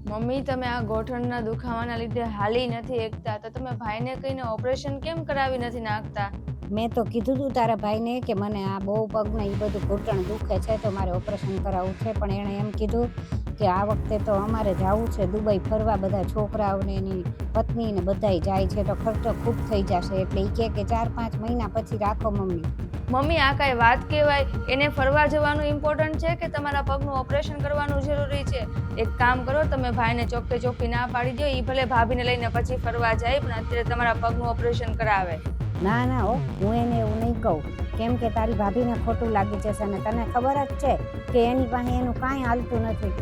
Mummy, તમે આ ગોઠણના દુખાવાના લીધે હાલી નથી એકતા, તો તમે ભાઈને કહીને ઓપરેશન કેમ કરાવી નથી નાખતા? મેં તો કીધું તું તારા ભાઈને કે મને આ બહુ પગને એ બધું ઘૂંટણ દુખે છે તો મારે ઓપરેશન કરાવવું છે, પણ એણે એમ કીધું કે આ વખતે તો અમારે જવું છે દુબઈ ફરવા, બધા છોકરાઓને એની પત્ની ને બધાય જાય છે તો ખર્ચો ખૂબ થઈ જશે, એટલે એ કહે કે 4-5 મહિના પછી રાખો મમ્મી. મમ્મી, આ કાંઈ વાત કહેવાય? એને ફરવા જવાનું ઇમ્પોર્ટન્ટ છે કે તમારા પગનું ઓપરેશન કરવાનું જરૂરી છે? એક કામ કરો, તમે ભાઈને ચોખ્ખે ચોખ્ખી ના પાડી દો. એ ભલે ભાભીને લઈને પછી ફરવા જાય, પણ અત્યારે તમારા પગનું ઓપરેશન કરાવે. ના ના હો, હું એને એવું નહીં કહું, કેમ કે તારી ભાભીને ખોટું લાગી જશે અને તને ખબર જ છે કે એની પાસે એનું કાંઈ હાલતું નથી.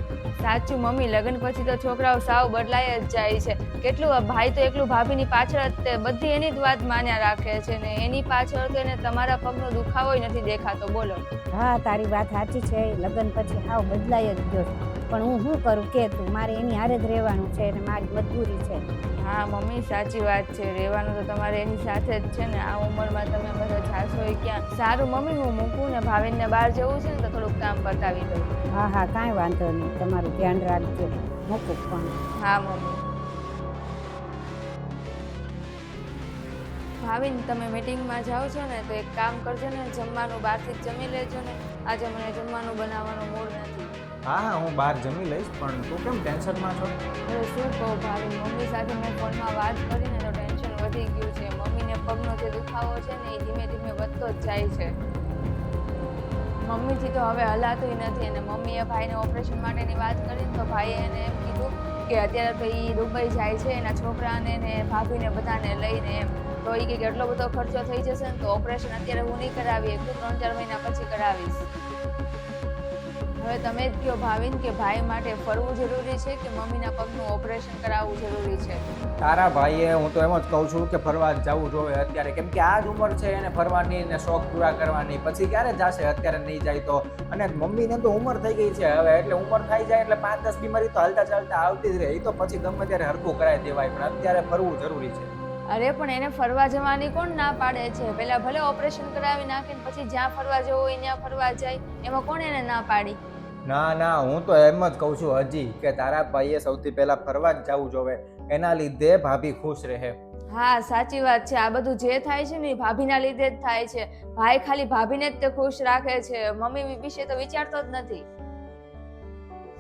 સાચું મમ્મી, લગ્ન પછી તો છોકરાઓ સાવ બદલાઈ જ જાય છે. કેટલું ભાઈ તો એકલું ભાભીની પાછળ જ તે બધી એની જ વાત માન્યા રાખે છે ને એની પાછળ તો એને તમારા પગનો દુખાવો નથી દેખાતો. બોલો. હા, તારી વાત સાચી છે, લગ્ન પછી હાવ બદલાઈ જ ગયો, પણ હું શું કરું કે તું, મારે એની હારે જ રહેવાનું છે અને મારી મજબૂરી છે. હા મમ્મી, સાચી વાત છે, રહેવાનું તો તમારે એની સાથે જ છે ને. આ ઉંમરમાં તમે બધા જાશો ક્યાં? સારું મમ્મી, હું મૂકું ને, ભાવિનને બહાર જવું છે ને તો થોડુંક કામ પતાવી દઉં. હા હા, કાંઈ વાંધો નહીં, તમારું ધ્યાન રાખજો. મૂકું પણ. હા મમ્મી. ભાવિન, તમે મીટિંગમાં જાઓ છો ને તો એક કામ કરજો ને, જમવાનું બહારથી જ જમી લેજો ને. આજે મને જમવાનું બનાવવાનો મૂડ નથી. હા હા, હું બહાર જમી લઈશ, પણ તું કેમ ટેન્શનમાં છો? અરે શું કહું ભાવિન, મમ્મી સાથે મેં ફોનમાં વાત કરીને તો ટેન્શન વધી ગયું છે. મમ્મીને પગનો જે દુખાવો છે ને એ ધીમે ધીમે વધતો જ જાય છે. મમ્મીથી તો હવે હલાતું નથી, અને મમ્મીએ ભાઈને ઓપરેશન માટેની વાત કરી તો ભાઈએ એને એમ કીધું કે અત્યારે તો એ દુબઈ જાય છે એના છોકરાને ને ભાભીને બધાને લઈને, એમ તો એ કે એટલો બધો ખર્ચો થઈ જશે ને તો ઓપરેશન અત્યારે હું નહીં કરાવી શકું, 3-4 મહિના પછી કરાવીશ. હવે તમે જ કહો ભાવિન કે ભાઈ માટે ફરવું જરૂરી છે કે મમ્મીના પગનું ઓપરેશન કરાવવું જરૂરી છે? તારા ભાઈએ, હું તો એમ જ કહું છું કે ફરવા જવું જોઈએ અત્યારે, કેમ કે આ જ ઉંમર છે એને ફરવાની ને શોખ પૂરા કરવાની, પછી ક્યારે જશે અત્યારે નહીં જાય તો. અને મમ્મીને તો ઉંમર થઈ ગઈ છે હવે, એટલે ઉંમર થઈ જાય એટલે 5-10 બીમારી તો હાલતા ચાલતા આવતી જ રહે, એ તો પછી ગમે ત્યારે હરખું કરાવી દેવાય, પણ અત્યારે ફરવું જરૂરી છે. અરે પણ એને ફરવા જવાની કોણ ના પાડે છે? પહેલા ભલે ઓપરેશન કરાવી નાખે ને પછી જ્યાં ફરવા જવું હોય ત્યાં ફરવા જાય, એમાં કોણ એને ના પાડી? ના ના, હું તો એમ જ કહું છું હજી કે તારા ભાઈએ સૌથી પહેલા ફરવા જ જવું જોવે, એના લીધે ભાભી ખુશ રહે. હા સાચી વાત છે, આ બધું જે થાય છે ને એ ભાભીના લીધે જ થાય છે. ભાઈ ખાલી ભાભીને જ તે ખુશ રાખે છે, મમ્મી વિશે તો વિચારતો જ નથી.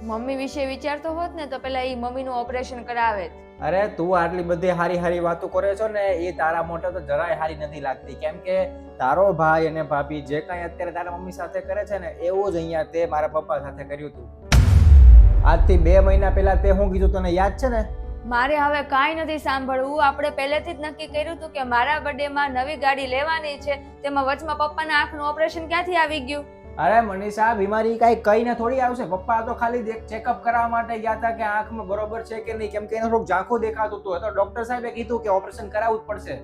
મમ્મી વિશે વિચારતો હોત ને તો પેલા એ મમ્મીનું ઓપરેશન કરાવે. અરે તું આટલી બધી હારી હારી વાતો કરે છો ને એ તારા મોટે તો જરાય હારી નથી લાગતી, કેમ કે તારો ભાઈ અને ભાભી જે કાંઈ અત્યારે તારા મમ્મી સાથે કરે છે ને એવું જ અહીંયા તે મારા પપ્પા સાથે કર્યું હતું. આજથી 2 મહિના પહેલા તે શું કીધું તને યાદ છે ને? મારે હવે કાંઈ નથી સાંભળવું. આપણે પહેલેથી જ નક્કી કર્યું હતું કે મારા બર્થડેમાં નવી ગાડી લેવાની છે, તેમાં વચમાં પપ્પાના આંખનું ઓપરેશન ક્યાંથી આવી ગયું? અરે મનીષા, બીમારી કાંઈ કહીને થોડી આવશે. પપ્પા તો ખાલી ચેકઅપ કરાવવા માટે ગયા હતા કે આંખમાં બરોબર છે કે નહીં, કેમ કે એનો થોડુંક ઝાંખું દેખાતું હતું, તો ડોક્ટર સાહેબે કીધું કે ઓપરેશન કરાવવું જ પડશે.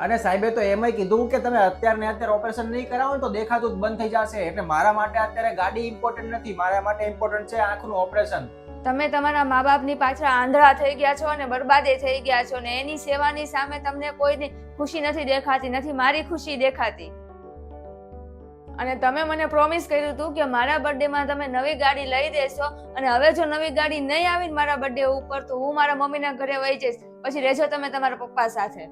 અને સાહેબે તો એમય કીધું કે તમે અત્યારે ઓપરેશન નહીં કરાવો ને તો દેખાતું જ બંધ થઈ જશે. એટલે મારા માટે અત્યારે ગાડી ઇમ્પોર્ટન્ટ નથી, મારા માટે ઇમ્પોર્ટન્ટ છે આંખનું ઓપરેશન. તમે તમારા મા બાપની પાછળ આંધળા થઈ ગયા છો અને બરબાદે થઈ ગયા છો, ને એની સેવાની સામે તમને કોઈની ખુશી નથી દેખાતી, નથી મારી ખુશી દેખાતી. અને તમે મને પ્રોમિસ કર્યું હતું કે મારા બર્થડેમાં તમે નવી ગાડી લઈ દેશો, અને હવે જો નવી ગાડી નહીં આવી ને મારા બર્થડે ઉપર તો હું મારા મમ્મીના ઘરે વહી જઈશ, પછી રહેજો તમે તમારા પપ્પા સાથે.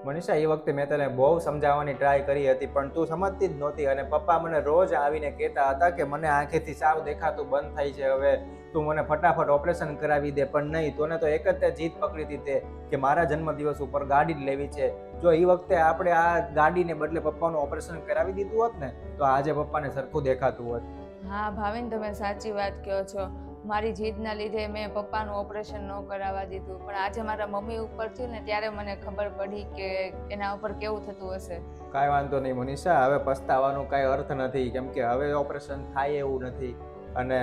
મનીષા, એ વખતે મેં તને બહુ સમજાવવાની ટ્રાય કરી હતી, પણ તું સમજતી જ નહોતી. અને પપ્પા મને રોજ આવીને કહેતા હતા કે મને આંખેથી સાવ દેખાતું બંધ થાય છે, હવે તું મને ફટાફટ ઓપરેશન કરાવી દે. પણ નહીં, તોને તો એક જ તે જીદ પકડી હતી કે મારા જન્મદિવસ ઉપર ગાડી જ લેવી છે. જો એ વખતે આપણે આ ગાડીને બદલે પપ્પાનું ઓપરેશન કરાવી દીધું હોત ને તો આજે પપ્પાને સરખું દેખાતું હોત. હા ભાવિન, તમે સાચી વાત કહો છો. મારી જીદના લીધે મેં પપ્પાનું ઓપરેશન ન કરાવવા દીધું, પણ આજે મારા મમ્મી ઉપર થયું ને ત્યારે મને ખબર પડી કે એના ઉપર કેવું થતું હશે. કાંઈ વાંધો નહીં મનીષા, હવે પસ્તાવાનો કાંઈ અર્થ નથી, કેમ કે હવે ઓપરેશન થાય એવું નથી. અને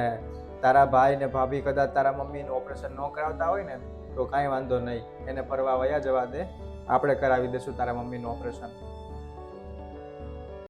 તારા ભાઈ ને ભાભી કદાચ તારા મમ્મીનું ઓપરેશન ન કરાવતા હોય ને તો કાંઈ વાંધો નહીં, એને ફરવા વયા જવા દે, આપણે કરાવી દઈશું તારા મમ્મીનું ઓપરેશન.